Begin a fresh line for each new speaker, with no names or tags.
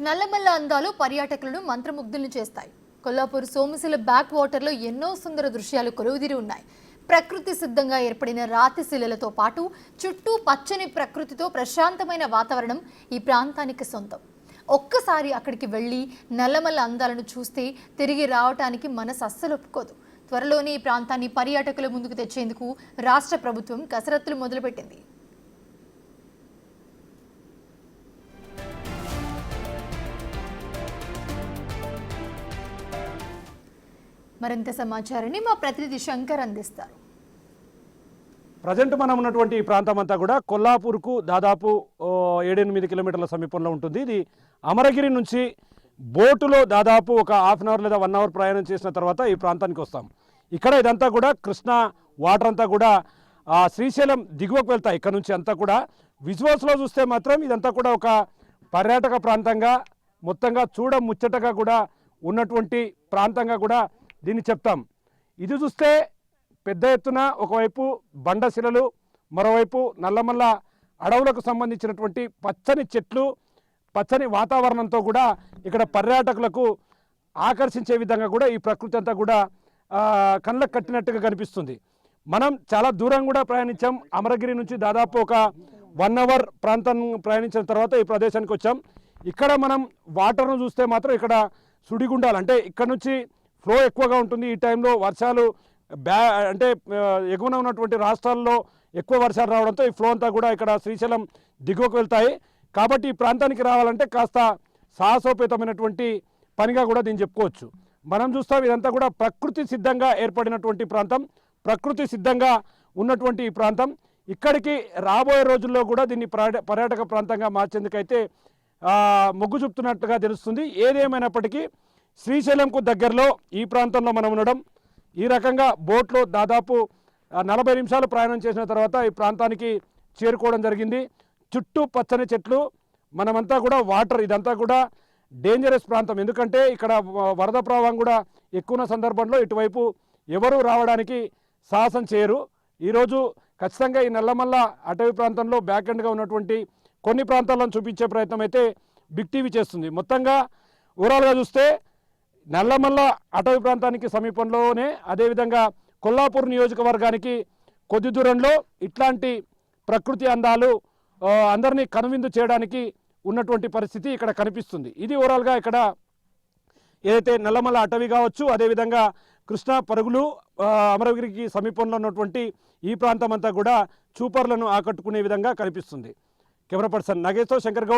నల్లమల్ల అందాలు పర్యాటకులను మంత్రముగ్ధులను చేస్తాయి. కొల్లాపూర్ సోమశిల బ్యాక్ వాటర్లో ఎన్నో సుందర దృశ్యాలు కొలువుదీరి ఉన్నాయి. ప్రకృతి సిద్ధంగా ఏర్పడిన రాతి శిలలతో పాటు చుట్టూ పచ్చని ప్రకృతితో ప్రశాంతమైన వాతావరణం ఈ ప్రాంతానికి సొంతం. ఒక్కసారి అక్కడికి వెళ్ళి నల్లమల్ల అందాలను చూస్తే తిరిగి రావటానికి మనసు అస్సలు ఒప్పుకోదు. త్వరలోనే ఈ ప్రాంతాన్ని పర్యాటకుల ముందుకు తెచ్చేందుకు రాష్ట్ర ప్రభుత్వం కసరత్తులు మొదలుపెట్టింది. మరింత సమాచారాన్ని మా ప్రతినిధి శంకర్ అందిస్తారు.
ప్రజెంట్ మనం ఉన్నటువంటి ఈ ప్రాంతం అంతా కూడా కొల్లాపూర్కు దాదాపు 7-8 కిలోమీటర్ల సమీపంలో ఉంటుంది. ఇది అమరగిరి నుంచి బోటులో దాదాపు ఒక హాఫ్ అన్ అవర్ లేదా 1 అవర్ ప్రయాణం చేసిన తర్వాత ఈ ప్రాంతానికి వస్తాం. ఇక్కడ ఇదంతా కూడా కృష్ణా వాటర్ అంతా కూడా శ్రీశైలం దిగువకు వెళ్తాయి. ఇక్కడ నుంచి అంతా కూడా విజువల్స్లో చూస్తే మాత్రం ఇదంతా కూడా ఒక పర్యాటక ప్రాంతంగా మొత్తంగా చూడ ముచ్చటగా కూడా ఉన్నటువంటి ప్రాంతంగా కూడా దీన్ని చెప్తాం. ఇది చూస్తే పెద్ద ఎత్తున ఒకవైపు బండశిలలు, మరోవైపు నల్లమల్ల అడవులకు సంబంధించినటువంటి పచ్చని చెట్లు, పచ్చని వాతావరణంతో కూడా ఇక్కడ పర్యాటకులకు ఆకర్షించే విధంగా కూడా ఈ ప్రకృతి అంతా కూడా కళ్ళకు కట్టినట్టుగా కనిపిస్తుంది. మనం చాలా దూరం కూడా ప్రయాణించాం. అమరగిరి నుంచి దాదాపు ఒక 1 అవర్ ప్రాంతం ప్రయాణించిన తర్వాత ఈ ప్రదేశానికి వచ్చాం. ఇక్కడ మనం వాటర్ను చూస్తే మాత్రం ఇక్కడ సుడిగుండాలు, అంటే ఇక్కడ నుంచి ఫ్లో ఎక్కువగా ఉంటుంది. ఈ టైంలో వర్షాలు అంటే ఎగువన ఉన్నటువంటి రాష్ట్రాల్లో ఎక్కువ వర్షాలు రావడంతో ఈ ఫ్లో అంతా కూడా ఇక్కడ శ్రీశైలం దిగువకు వెళ్తాయి. కాబట్టి ఈ ప్రాంతానికి రావాలంటే కాస్త సాహసోపేతమైనటువంటి పనిగా కూడా దీన్ని చెప్పుకోవచ్చు. మనం చూస్తాం ఇదంతా కూడా ప్రకృతి సిద్ధంగా ఏర్పడినటువంటి ప్రాంతం, ప్రకృతి సిద్ధంగా ఉన్నటువంటి ఈ ప్రాంతం. ఇక్కడికి రాబోయే రోజుల్లో కూడా దీన్ని పర్యాటక ప్రాంతంగా మార్చేందుకైతే మొగ్గు చూపుతున్నట్టుగా తెలుస్తుంది. ఏదేమైనప్పటికీ శ్రీశైలంకు దగ్గరలో ఈ ప్రాంతంలో మనం ఉండడం, ఈ రకంగా బోట్లో దాదాపు 40 నిమిషాలు ప్రయాణం చేసిన తర్వాత ఈ ప్రాంతానికి చేరుకోవడం జరిగింది. చుట్టూ పచ్చని చెట్లు, మనమంతా కూడా వాటర్, ఇదంతా కూడా డేంజరస్ ప్రాంతం. ఎందుకంటే ఇక్కడ వరద ప్రవాహం కూడా ఎక్కువ సందర్భంలో ఇటువైపు ఎవరు రావడానికి సాహసం చేయరు. ఈరోజు ఖచ్చితంగా ఈ నల్లమల్ల అటవీ ప్రాంతంలో బ్యాక్ ఎండ్గా ఉన్నటువంటి కొన్ని ప్రాంతాలను చూపించే ప్రయత్నం అయితే బిగ్ టీవీ చేస్తుంది. మొత్తంగా ఓవరాల్గా చూస్తే నల్లమల్ల అటవీ ప్రాంతానికి సమీపంలోనే, అదేవిధంగా కొల్లాపూర్ నియోజకవర్గానికి కొద్ది దూరంలో ఇట్లాంటి ప్రకృతి అందాలు అందరినీ కనువిందు చేయడానికి ఉన్నటువంటి పరిస్థితి ఇక్కడ కనిపిస్తుంది. ఇది ఓవరాల్గా ఇక్కడ ఏదైతే నల్లమల్ల అటవీ కావచ్చు, అదేవిధంగా కృష్ణా పరుగులు, అమరగిరికి సమీపంలో ఉన్నటువంటి ఈ ప్రాంతం అంతా కూడా చూపర్లను ఆకట్టుకునే విధంగా కనిపిస్తుంది. కెమెరా పర్సన్ నగేష్తో శంకర్ గౌడ్.